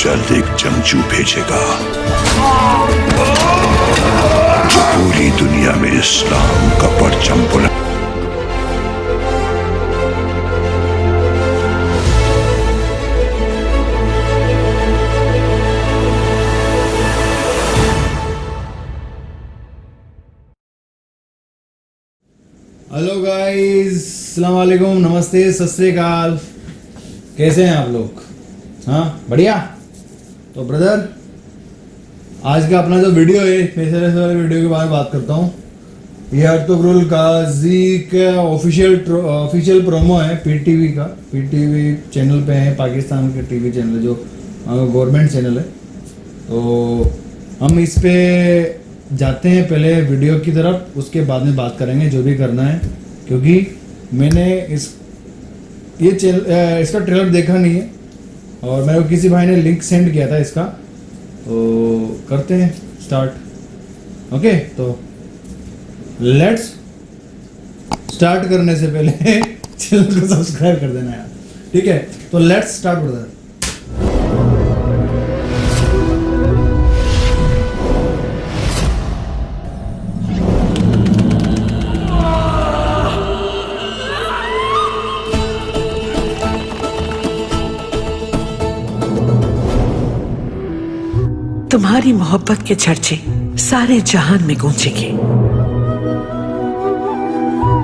जल्द एक जंगजू भेजेगा जो पूरी दुनिया में इस्लाम का परचम बुलंद। हेलो गाइस, अस्सलाम वालेकुम, नमस्ते, सत श्री अकाल। कैसे हैं आप लोग? हाँ, बढ़िया। तो ब्रदर, आज का अपना जो वीडियो है, पेशेरेस वाले वीडियो के बारे में बात करता हूँ। ये अर्तुगरुल गाजी का ऑफिशियल प्रोमो है पीटीवी का। पीटीवी चैनल पे है, पाकिस्तान के टीवी चैनल जो गवर्नमेंट चैनल है। तो हम इस पे जाते हैं पहले वीडियो की तरफ, उसके बाद में बात करेंगे जो भी करना है, क्योंकि मैंने इसका ट्रेलर देखा नहीं है और मेरे को किसी भाई ने लिंक सेंड किया था इसका। तो करते हैं स्टार्ट। ओके, तो लेट्स स्टार्ट। करने से पहले चैनल को सब्सक्राइब कर देना यार, ठीक है? तो लेट्स स्टार्ट ब्रदर। तुम्हारी मोहब्बत के चर्चे सारे जहान में गूंजेंगे।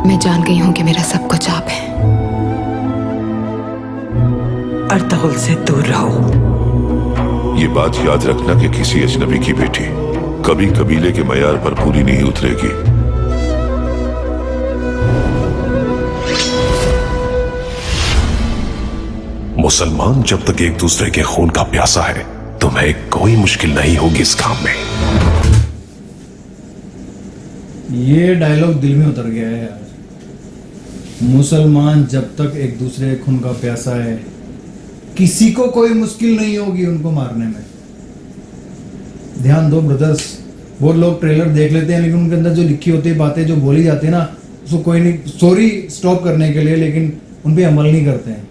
मैं जान गई हूं कि मेरा सब कुछ आप है। अर्तुगरुल से दूर रहो। ये बात याद रखना कि किसी अजनबी की बेटी कभी कबीले के मयार पर पूरी नहीं उतरेगी। मुसलमान जब तक एक दूसरे के खून का प्यासा है, तुम्हें कोई मुश्किल नहीं होगी इस काम में। ये डायलॉग दिल में उतर गया है यार। मुसलमान जब तक एक दूसरे के खून का प्यासा है, किसी को कोई मुश्किल नहीं होगी उनको मारने में। ध्यान दो ब्रदर्स, वो लोग ट्रेलर देख लेते हैं लेकिन उनके अंदर जो लिखी होती है बातें जो बोली जाती है ना, उसको कोई नहीं, सॉरी स्टॉप करने के लिए, लेकिन उन पे अमल नहीं करते हैं।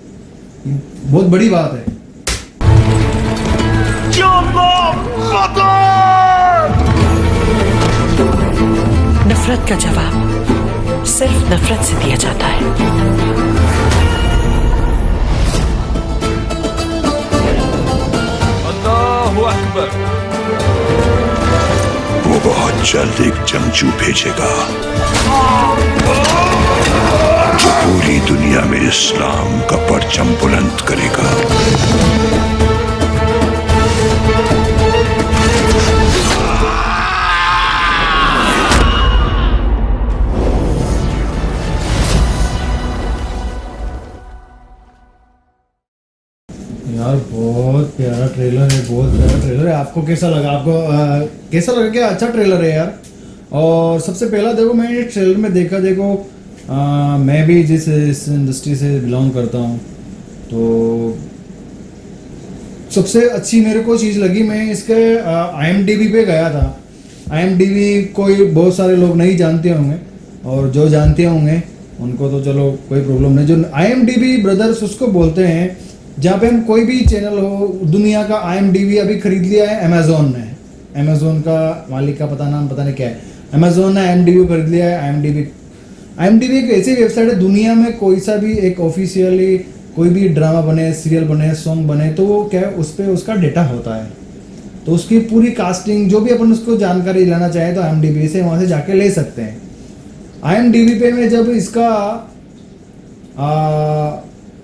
बहुत बड़ी बात है। नफरत का जवाब सिर्फ नफरत से दिया जाता है। अल्लाहु अकबर। वो बहुत जल्द एक जंगजू भेजेगा जो पूरी दुनिया में इस्लाम का परचम बुलंद करेगा। यार बहुत प्यारा ट्रेलर है, बहुत प्यारा ट्रेलर है। आपको कैसा लगा? कैसा लगा? क्या अच्छा ट्रेलर है यार। और सबसे पहला देखो, मैंने ये ट्रेलर में देखो मैं भी जिस इस इंडस्ट्री से बिलोंग करता हूँ, तो सबसे अच्छी मेरे को चीज़ लगी, मैं इसके IMDb पे गया था। IMDb कोई बहुत सारे लोग नहीं जानते होंगे, और जो जानते होंगे उनको तो चलो कोई प्रॉब्लम नहीं। जो IMDb ब्रदर्स उसको बोलते हैं जहाँ पे हम कोई भी चैनल हो दुनिया का, IMDb अभी खरीद लिया है अमेजोन ने। अमेजोन का मालिक का पता नहीं क्या है, अमेजोन ने IMDb खरीद लिया है। IMDb एक ऐसी वेबसाइट है, दुनिया में कोई सा भी एक ऑफिशियली कोई भी ड्रामा बने, सीरियल बने, सॉन्ग बने, तो वो क्या है, उस पर उसका डेटा होता है। तो उसकी पूरी कास्टिंग जो भी अपन उसको जानकारी लेना चाहे तो IMDb से वहाँ से जाके ले सकते हैं। IMDb पे मैं जब इसका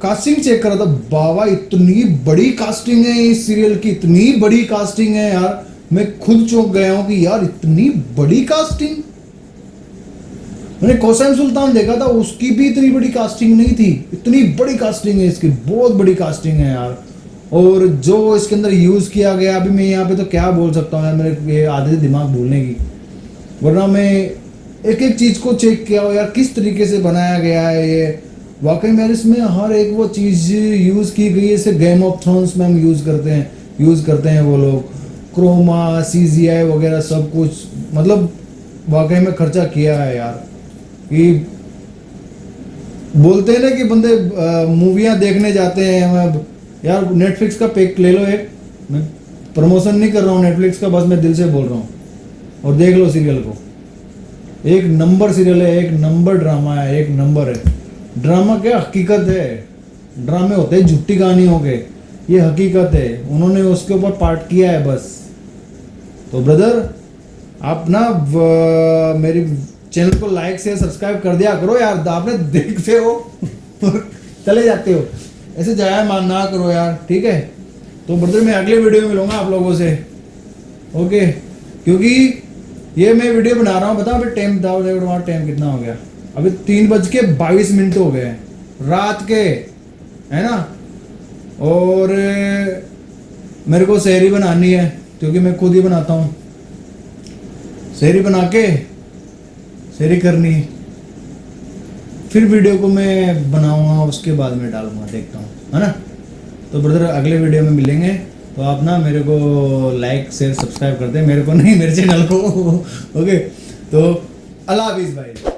कास्टिंग चेक करा था, बाबा इतनी बड़ी कास्टिंग है इस सीरियल की, इतनी बड़ी कास्टिंग है यार, मैं खुद चौंक गया हूं कि यार इतनी बड़ी कास्टिंग। मैंने कोसैम सुल्तान देखा था, उसकी भी इतनी बड़ी कास्टिंग नहीं थी, इतनी बड़ी कास्टिंग है इसकी, बहुत बड़ी कास्टिंग है यार। और जो इसके अंदर यूज किया गया, अभी मैं यहाँ पे तो क्या बोल सकता हूँ यार, मेरे ये आदत है दिमाग भूलने की, वरना मैं एक एक चीज को चेक किया हो यार, किस तरीके से बनाया गया है ये। वाकई में इसमें हर एक वो चीज़ यूज़ की गई है, जैसे गेम ऑफ थ्रोन्स में हम यूज़ करते हैं वो लोग, क्रोमा, CGI वगैरह सब कुछ, मतलब वाकई में खर्चा किया है यार। कि बोलते हैं ना कि बंदे मूवियाँ देखने जाते हैं, यार नेटफ्लिक्स का पैक ले लो एक, मैं प्रमोशन नहीं कर रहा हूँ नेटफ्लिक्स का, बस मैं दिल से बोल रहा हूँ। और देख लो सीरियल को, एक नंबर सीरियल है, एक नंबर ड्रामा है, एक नंबर है। ड्रामा क्या, हकीकत है। ड्रामे होते हैं झूठी कहानियों के, ये हकीकत है। उन्होंने उसके ऊपर पार्ट किया है बस। तो ब्रदर आप ना मेरी चैनल को लाइक से सब्सक्राइब कर दिया करो यार। आपने देखते हो और चले जाते हो, ऐसे जाया मान ना करो यार, ठीक है। तो ब्रदर मैं अगले वीडियो में मिलूंगा आप लोगों से, ओके। क्योंकि ये मैं वीडियो बना रहा हूँ, बताओ अभी टाइम बताओ, तुम्हारा टाइम कितना हो गया? अभी 3:22 हो गए हैं रात के, है ना। और मेरे को सहरी बनानी है, क्योंकि मैं खुद ही बनाता हूँ। सहरी बना के सहरी करनी है, फिर वीडियो को मैं बनाऊंगा, उसके बाद में डालूंगा, देखता हूँ, है ना। तो ब्रदर अगले वीडियो में मिलेंगे। तो आप ना मेरे को लाइक शेयर सब्सक्राइब करते हैं, मेरे को नहीं, मेरे चैनल को ओके। तो अल्लाह हाफिज़ भाई।